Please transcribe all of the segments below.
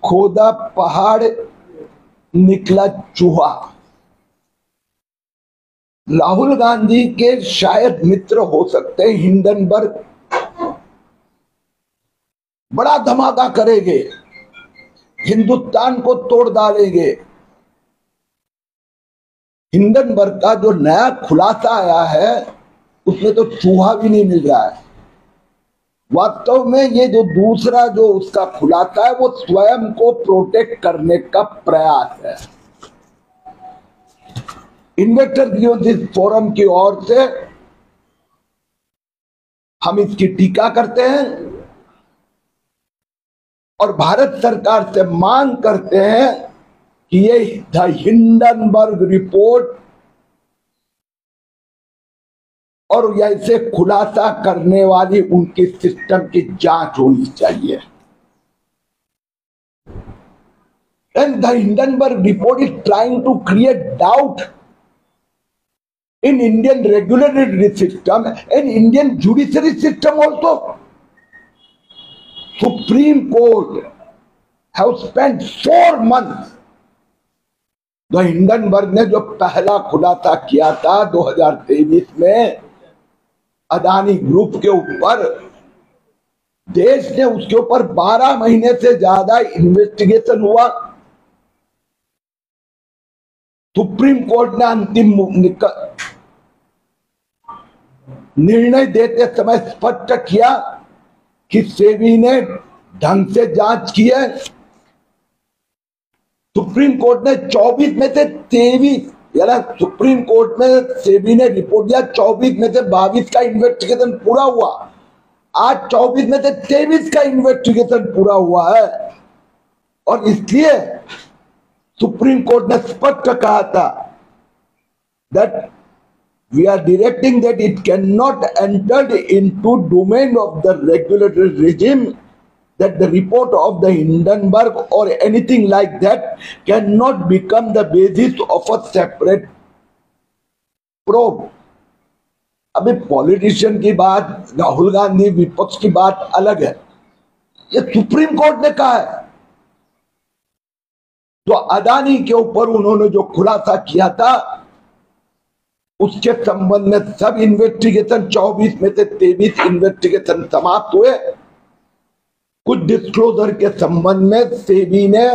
खोदा पहाड़ निकला चूहा। राहुल गांधी के शायद मित्र हो सकते हैं हिंडनबर्ग, बड़ा धमाका करेंगे, हिंदुस्तान को तोड़ डालेंगे। हिंडनबर्ग का जो नया खुलासा आया है उसमें तो चूहा भी नहीं मिल रहा है। वास्तव में ये जो दूसरा जो उसका खुलासा है वो स्वयं को प्रोटेक्ट करने का प्रयास है। इन्वेस्टर ग्रीवेंसेस फोरम की ओर से हम इसकी टीका करते हैं और भारत सरकार से मांग करते हैं कि ये द हिंडनबर्ग रिपोर्ट और ऐसे खुलासा करने वाली उनकी सिस्टम की जांच होनी चाहिए। And the Hindenburg report is trying to create doubt in Indian regulatory system and Indian judiciary system also. Supreme Court have spent 4 months. The Hindenburg ने जो पहला खुलासा किया था 2023 में अदानी ग्रुप के ऊपर, देश ने उसके ऊपर 12 महीने से ज्यादा इन्वेस्टिगेशन हुआ। सुप्रीम कोर्ट ने अंतिम निर्णय देते समय स्पष्ट किया कि सेबी ने ढंग से जांच की है। सुप्रीम कोर्ट ने 24 में से 23, सुप्रीम कोर्ट में सेबी ने रिपोर्ट दिया 24 में से 22 का इन्वेस्टिगेशन पूरा हुआ। आज 24 में से 23 का इन्वेस्टिगेशन पूरा हुआ है और इसलिए सुप्रीम कोर्ट ने स्पष्ट कहा था that we are directing that it cannot enter into domain of the regulatory regime, that the report of the Hindenburg or anything like that cannot become the basis of a separate probe. अभी politician की बात, राहुल गांधी विपक्ष की बात अलग है, ये supreme court ने कहा है। तो अदानी के ऊपर उन्होंने जो खुलासा किया था उसके संबंध में सब इन्वेस्टिगेशन 24 में से 23 इन्वेस्टिगेशन समाप्त हुए। कुछ डिस्क्लोजर के संबंध में सेबी ने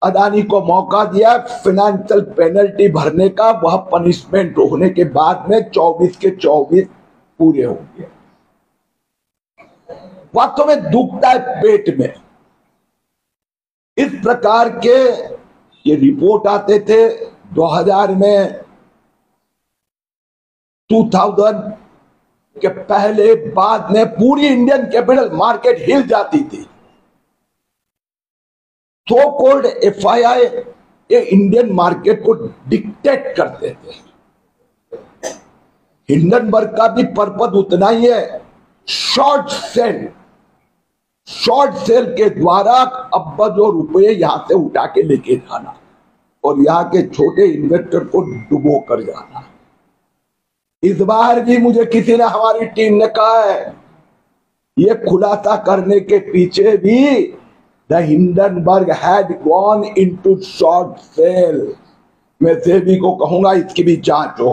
अदानी को मौका दिया फाइनेंशियल पेनल्टी भरने का, वह पनिशमेंट होने के बाद में 24 के 24 पूरे हो गए। वास्तव में दुखता है पेट में। इस प्रकार के ये रिपोर्ट आते थे 2000 में, 2000 के पहले बाद में पूरी इंडियन कैपिटल मार्केट हिल जाती थी। सो कॉल्ड एफआईआई ये इंडियन मार्केट को डिक्टेट करते थे। हिंडनबर्ग का भी पर्पस उतना ही है, शॉर्ट सेल के द्वारा अरबों रुपए यहां से उठा के लेके जाना और यहाँ के छोटे इन्वेस्टर को डुबो कर जाना। इस बार भी मुझे किसी ने, हमारी टीम ने कहा है ये खुलासा करने के पीछे भी the Hindenburg had gone into short cell. मैं सेबी को कहूंगा इसकी भी जांच हो।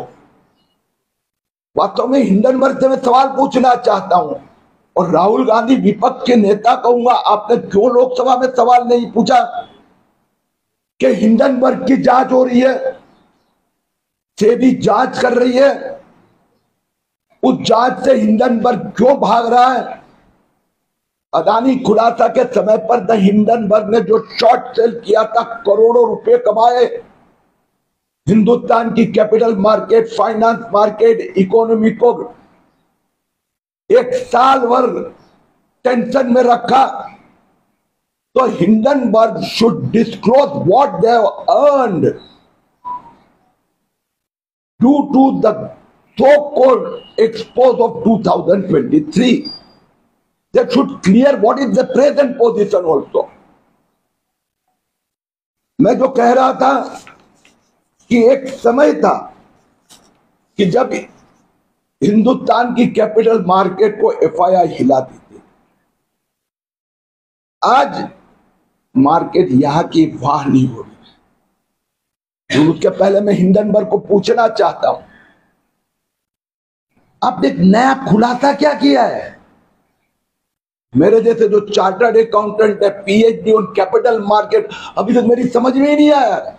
वास्तव में हिंडनबर्ग से मैं सवाल पूछना चाहता हूं और राहुल गांधी विपक्ष के नेता कहूंगा, आपने क्यों लोकसभा में सवाल नहीं पूछा कि हिंडनबर्ग की जांच हो रही है, सेबी जांच कर रही है, उस जांच से हिंडनबर्ग क्यों भाग रहा है? अदानी खुलासा के समय पर द हिंडनबर्ग ने जो शॉर्ट सेल किया था, करोड़ों रुपए कमाए। हिंदुस्तान की capital market, finance market, economy को एक साल भर टेंशन में रखा। तो Hindenburg should disclose what they have earned due to the so-called expose of 2023. They should clear what is the present position also. मैं जो कह रहा था कि एक समय था कि जब हिंदुस्तान की कैपिटल मार्केट को एफआईआई हिलाती थी, आज मार्केट यहां की वाह नहीं हो रही। उसके पहले मैं हिंडनबर्ग को पूछना चाहता हूं, आपने एक नया खुलासा क्या किया है? मेरे जैसे जो चार्टर्ड अकाउंटेंट है, पीएचडी ऑन कैपिटल मार्केट, अभी तक मेरी समझ में ही नहीं आया।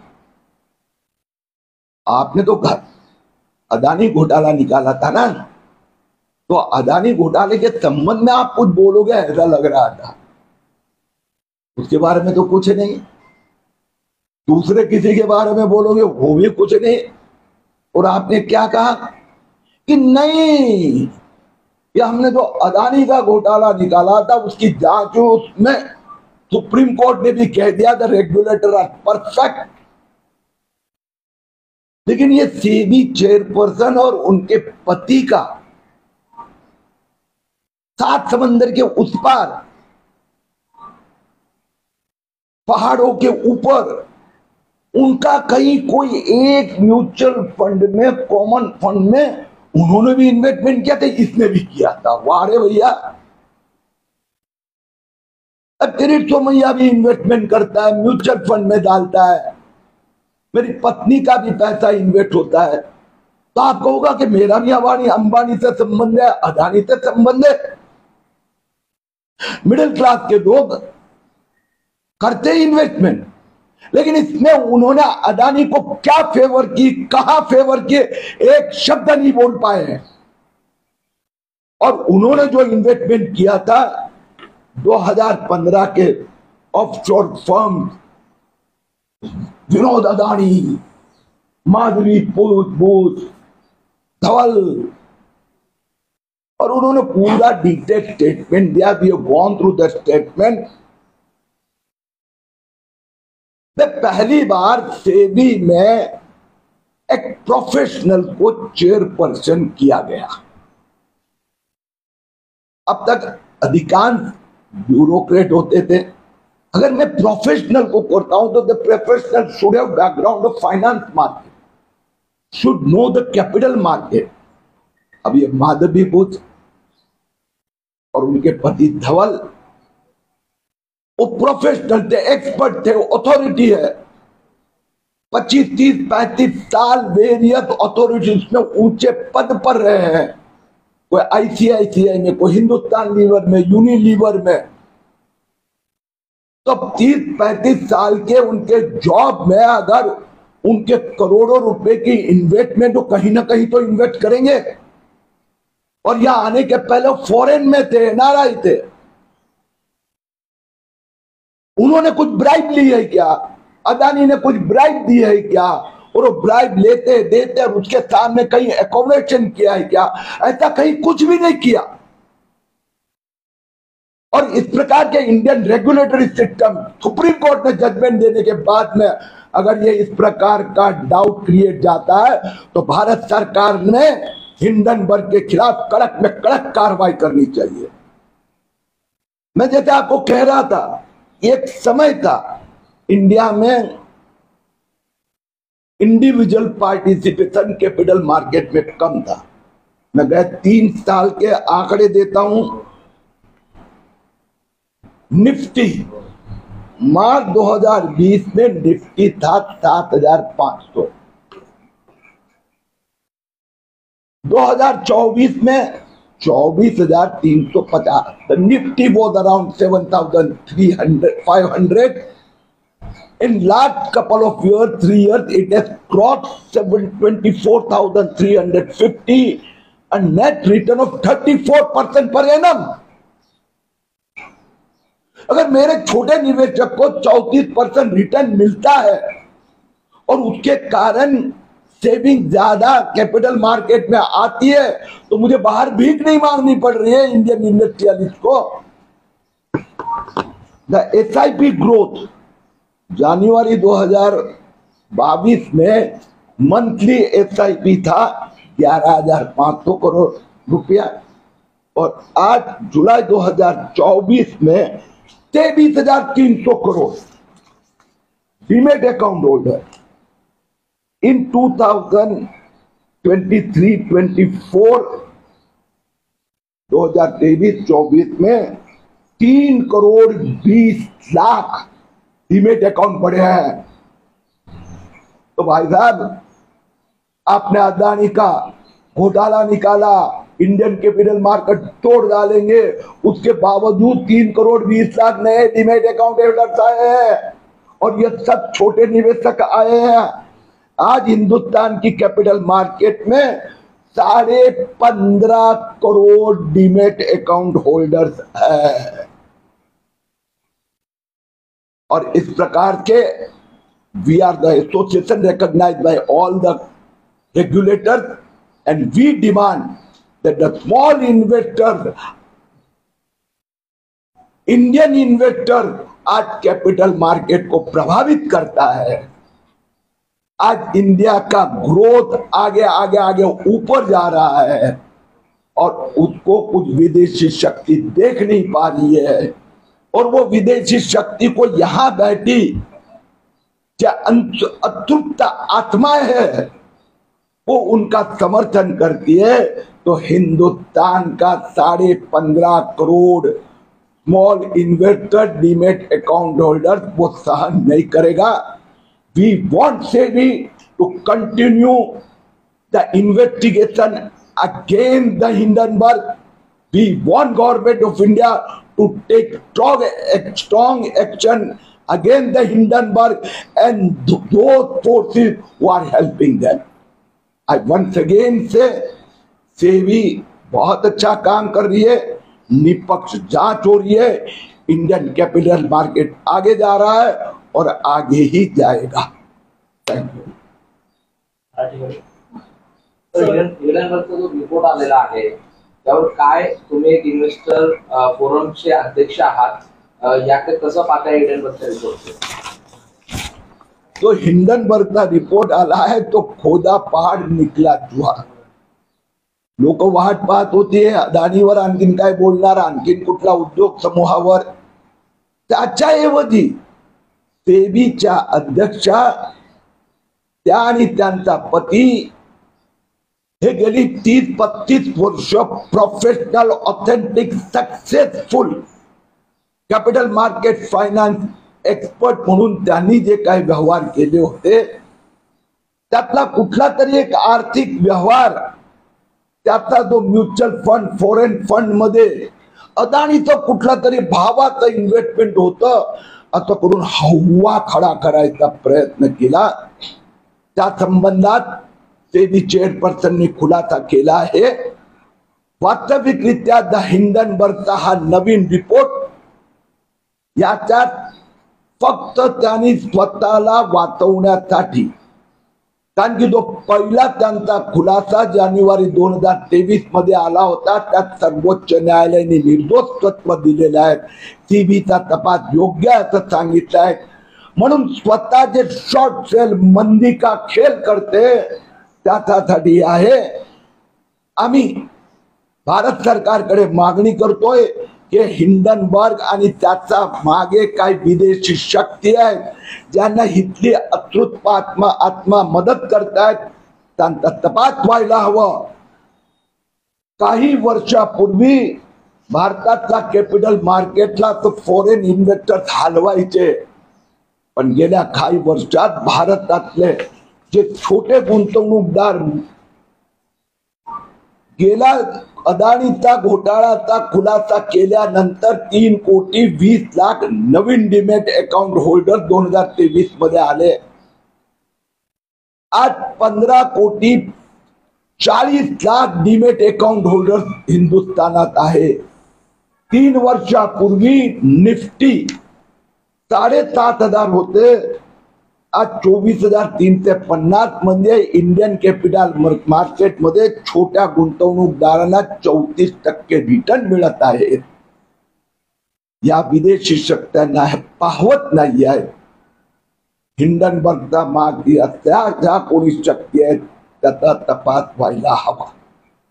आपने तो अदानी घोटाला निकाला था ना, तो अदानी घोटाले के संबंध में आप कुछ बोलोगे ऐसा लग रहा था, उसके बारे में तो कुछ नहीं। दूसरे किसी के बारे में बोलोगे वो भी कुछ नहीं। और आपने क्या कहा कि नहीं, ये हमने जो अदानी का घोटाला निकाला था उसकी जांच, उसमें सुप्रीम कोर्ट ने भी कह दिया था रेगुलेटर आर परफेक्ट। लेकिन ये सेबी चेयरपर्सन और उनके पति का सात समंदर के उस पार पहाड़ों के ऊपर उनका कहीं कोई एक म्यूचुअल फंड में, कॉमन फंड में उन्होंने भी इन्वेस्टमेंट किया था, इसने भी किया था। वाह रे भैया, अब किरीट सोमैया भी इन्वेस्टमेंट करता है, म्यूचुअल फंड में डालता है, मेरी पत्नी का भी पैसा इन्वेस्ट होता है। तो आप कहोगा कि मेरा भी अंबानी से संबंध है, अदानी से संबंध है। मिडिल क्लास के लोग करते इन्वेस्टमेंट, लेकिन इसमें उन्होंने अदानी को क्या फेवर की, कहां फेवर किए, एक शब्द नहीं बोल पाए हैं। और उन्होंने जो इन्वेस्टमेंट किया था 2015 के ऑफशोर फर्म, विनोद अदानी, माधुरी बुस, धवल, और उन्होंने पूरा डिटेल स्टेटमेंट दिया। We have gone through the statement. पहली बार सेबी में एक प्रोफेशनल को चेयरपर्सन किया गया। अब तक अधिकांश ब्यूरोक्रेट होते थे। अगर मैं प्रोफेशनल को करता हूं तो the professional should have background of finance market, should know the capital market. अब ये माधवी बुस और उनके पति धवल वो प्रोफेशनल थे, एक्सपर्ट थे, अथॉरिटी है। 25, 30, 35 साल वेरियस अथॉरिटीज में ऊंचे पद पर रहे हैं। कोई आईसीआईसीआई में, कोई हिंदुस्तान लीवर में, यूनिलीवर में। तो 30-35 साल के उनके जॉब में अगर उनके करोड़ों रुपए की इन्वेस्टमेंट, तो कहीं ना कहीं तो इन्वेस्ट करेंगे। और यहां आने के पहले फॉरेन में थे, एनआरआई थे। उन्होंने कुछ ब्राइब ली है क्या? अदानी ने कुछ ब्राइब दी है क्या? और वो ब्राइब लेते देते और उसके सामने कहीं एकोमोडेशन किया है क्या? ऐसा कहीं कुछ भी नहीं किया। और इस प्रकार के Indian regulatory system, supreme court ने जजमेंट देने के बाद में अगर ये इस प्रकार का डाउट क्रिएट जाता है तो भारत सरकार ने हिंडनबर्ग के खिलाफ कड़क में कड़क कार्रवाई करनी चाहिए। मैं जैसे आपको कह रहा था, एक समय था इंडिया में इंडिविजुअल पार्टिसिपेशन कैपिटल मार्केट में कम था। मैं गए 3 साल के आंकड़े देता हूं। निफ्टी मार्च 2020 में निफ्टी था 7,500, 2024 में 24,350। The Nifty was around 7,500. In last couple of years, 3 years, it has crossed 24,350, a net return of 34% per annum. अगर मेरे छोटे निवेशक को 34% रिटर्न मिलता है और उसके कारण सेविंग ज्यादा कैपिटल मार्केट में आती है, तो मुझे बाहर भीख नहीं मांगनी पड़ रही है इंडियन इंडस्ट्रियलिस्ट को। द एसआईपी ग्रोथ जनवरी 2022 में मंथली एसआईपी था 11,500 करोड़ रुपया, और आज जुलाई 2024 में 23,300 crore demat account holder. In 2023-24 2023-24 में 3,20,00,000 डीमेट अकाउंट पड़े हैं। तो भाई साहब, आपने अदानी का घोटाला निकाला, इंडियन कैपिटल मार्केट तोड़ डालेंगे, उसके बावजूद 3,20,00,000 नए डीमेट अकाउंट होल्डर्स आए हैं और ये सब छोटे निवेशक आए हैं। आज हिंदुस्तान की कैपिटल मार्केट में 15.5 करोड़ डीमेट अकाउंट होल्डर्स है और इस प्रकार के we are the association recognised by all the regulators and we demand that the small investor, Indian investor आज कैपिटल मार्केट को प्रभावित करता है। आज इंडिया का ग्रोथ आगे आगे आगे ऊपर जा रहा है और उसको कुछ विदेशी शक्ति देख नहीं पा रही है और वो विदेशी शक्ति को यहां बैठी जो अतृप्त आत्माएं है वो उनका समर्थन करती है। तो हिंदुस्तान का 15.5 crore small investor demat account holder वो सहन नहीं करेगा। We want SEBI to continue the investigation against the Hindenburg. We want government of India to take strong action against the Hindenburg and those forces who are helping them. I once again say, SEBI बहुत अच्छा काम कर रही है, निष्पक्ष जांच हो रही है, इंडियन कैपिटल मार्केट आगे जा रहा है और आगे ही जाएगा। Thank you. हिंडनबर्गचा जो रिपोर्ट आलेला आहे त्यावर काय तुम्ही एक इन्व्हेस्टर फोरमचे अध्यक्ष आहात, याकडे कसं पाहताय हिंडनबर्गच्या रिपोर्ट? तो हिंडनबर्ग का रिपोर्ट आला है तो खोदा पहाड़ निकला चुहा। लोक वाट पाहत होती है अदानीवर आणखीन काय बोलणार, आणखीन कुठला उद्योग समूहावर। त्याच्याऐवजी सेबीच्या अध्यक्षा त्या आणि त्यांचा पती हे गेली 30-35 वर्ष professional authentic successful capital market finance expert म्हणून त्यांनी जे काही व्यवहार केले होते त्यातला कुठला तरी एक आर्थिक व्यवहार, त्याचा जो म्युच्युअल फंड फॉरेन फंड मध्ये अदानीचं कुठला तरी भावाचं इन्व्हेस्टमेंट होतं असं करून हवा खडा करायचा प्रयत्न केला। त्या संबंधात सेबी चेअरपर्सननी खुलासा केला आहे। वास्तविकरित्या द हिंडनबर्गचा हा नवीन रिपोर्ट याच्यात फक्त त्यांनी स्वतःला वाचवण्यासाठी, कारण की जो पहिला त्यांचा खुलासा जानेवारी 2023 मध्ये आला होता त्यात सर्वोच्च न्यायालयाने निर्दोषत्व दिलेलं आहे, सीबीचा तपास योग्य असं सांगितलं आहे। म्हणून स्वतः जे शॉर्ट सेल मंदी का खेळ करते त्यासाठी आहे। आम्ही भारत सरकारकडे मागणी करतोय की हिंडनबर्ग आणि त्याचा मागे काही विदेशी शक्ती आहेत ज्यांना इथली अतृप्त आत्मा मदत करतायत, त्यांचा तपास व्हायला हवं। काही वर्षापूर्वी भारतातला कॅपिटल मार्केटला तो फॉरेन इन्व्हेस्टर्स हलवायचे, पण गेल्या काही वर्षात भारतातले जे छोटे गुंतवणूकदार गेला अदानीचा घोटाळाचा खुलासा केल्यानंतर 3,20,00,000 नवीन डीमेट अकाउंट होल्डर 2023 मध्ये आले। आज 15,40,00,000 डीमेट अकाउंट होल्डर हिंदुस्थानात आहे। 3 वर्षापूर्वी निफ्टी 7,500 होते, आज 24,350 मध्ये इंडियन कॅपिटल मार्केट मध्ये छोट्या गुंतवणूकदारांना 34% रिटर्न मिळत आहे। या विदेशी शक्त्यांना पाहवत नाही आहे। हिंडनबर्गचा मागे असल्या कोणी शक्ती आहेत त्याचा तपास व्हायला हवा।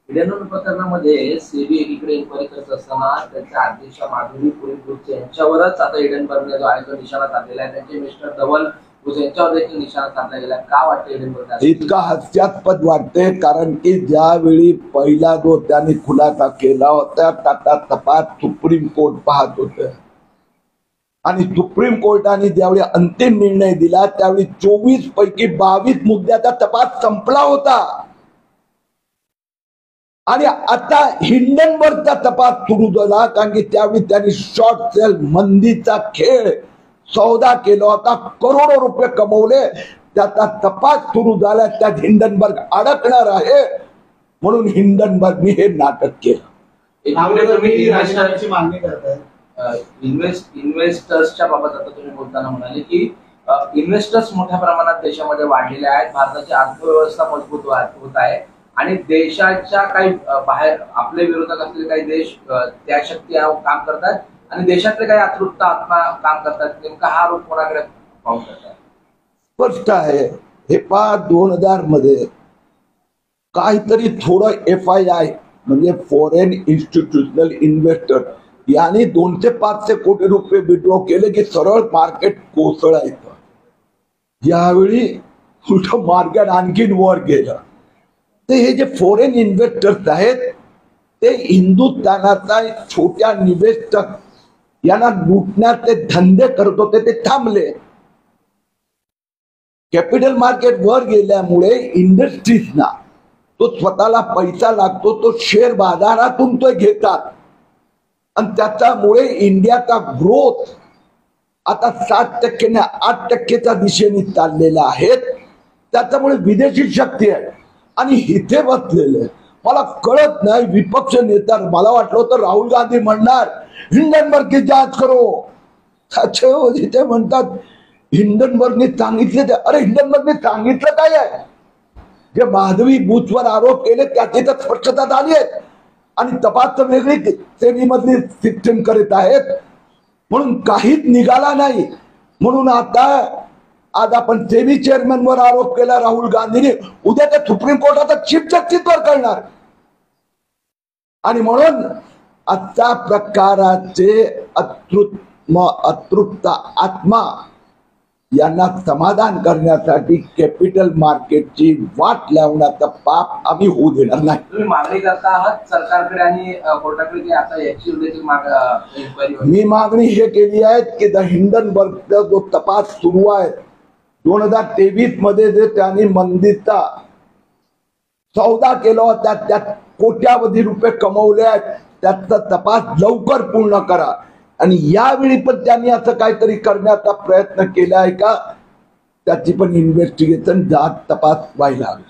हिंडनबर्ग प्रकरणामध्ये सेबी एकीकडे इन्क्वायरी करत असताना त्यांच्या अध्यक्षा माधुरी पुरी ग्रुप यांच्यावरच आता हिंडनबर्गने जो आहे तो निशाणा साधलेला आहे। त्यांचे मिस्टर धवल यांच्यावर देखील निशाणा साधला गेला. का वाटतं हिडेनबर्ग इतका हास्यास्पद वाटते, कारण की ज्यावेळी पहिला जो त्यांनी खुलासा केला होता त्याचा तपास सुप्रीम कोर्ट पाहत होतं आणि सुप्रीम कोर्टाने ज्यावेळी अंतिम निर्णय दिला त्यावेळी 24 पैकी 22 मुद्द्याचा तपास संपला होता आणि आता हिंडनबर्गचा तपास सुरू झाला, कारण की त्यावेळी त्यांनी शॉर्ट सेल मंदीचा खेळ सौदा केला होता, करोडो रुपये कमवले, त्याचा तपास सुरू झाला, त्यात हिंडनबर्ग अडकणार आहे म्हणून हिंडनबर्गने हे नाटक केलं. तुम्ही राजकारणाची मागणी करताय इन्व्हेस्टर्सच्या बाबत. आता तुम्ही बोलताना म्हणाले की इन्व्हेस्टर्स मोठ्या प्रमाणात देशामध्ये वाढलेले आहेत, भारताची अर्थव्यवस्था मजबूत होत आहे आणि देशाच्या काही बाहेर आपले विरोधक असलेले काही देश त्या शक्ती काम करतात आणि देशातले काही अतृप्त आत्मा काम करतात. नेमका हा आरोप कोणाकडे पाहून करतात? स्पष्ट आहे हे. 2000 मध्ये काहीतरी थोडं FII म्हणजे फॉरेन इन्स्टिट्यूशनल इन्व्हेस्टर यांनी 200-500 कोटी रुपये विड्रॉ केले की सरळ मार्केट कोसळायचं. यावेळी उलट मार्केट आणखीन वर गेलं. तर हे जे फॉरेन इन्व्हेस्टर्स आहेत ते हिंदुस्थानाचा छोट्या निवेशक यांना लुटण्याचे धंदे करत होते, ते थांबले. कॅपिटल मार्केट वर गेल्यामुळे इंडस्ट्रीजना तो स्वतःला पैसा लागतो, तो शेअर बाजारातून तो घेतात आणि त्याच्यामुळे इंडियाचा ग्रोथ आता 7% ने 8% दिशेने चाललेला आहे. त्याच्यामुळे विदेशी शक्ती आहे आणि इथे बसलेले मला कळत नाही विपक्ष नेता. मला वाटलं होतं राहुल गांधी म्हणणार हिंडनबर्ग की जांच करो, ते म्हणतात हिंडनबर्गने सांगितले. अरे हिंडनबर्गने सांगितलं काय आहे? जे माधवी बुचवर आरोप केले त्याची तर स्पष्टता झाली आहे आणि तपास वेगळी सेवेमधली सिस्टम करत आहेत म्हणून काहीच निघाला नाही. म्हणून आता आज आपण सेबी चेअरमॅन वर आरोप केला राहुल गांधीने, उद्या त्या सुप्रीम कोर्टाचा चीफ जस्टिस वर करणार. आणि म्हणून अशा प्रकाराचे अतृप्त आत्मा यांना समाधान करण्यासाठी कॅपिटल मार्केटची वाट लावण्याचा पाप आम्ही होऊ देणार नाही. तुम्ही मागणी करता आहात सरकारकडे आणि कोर्टाकडे की आता याची इन्क्वायरी? मी मागणी हे केली आहे की द हिंडनबर्गचा जो तपास सुरू आहे 2023 मध्ये जे त्यांनी मंदीचा सौदा केला होता, त्यात कोट्यावधी रुपये कमवले आहेत, त्याचा तपास लवकर पूर्ण करा. आणि यावेळी पण त्यांनी असं काहीतरी करण्याचा प्रयत्न केला आहे का त्याची पण इन्व्हेस्टिगेशन जात तपास व्हायला हवी.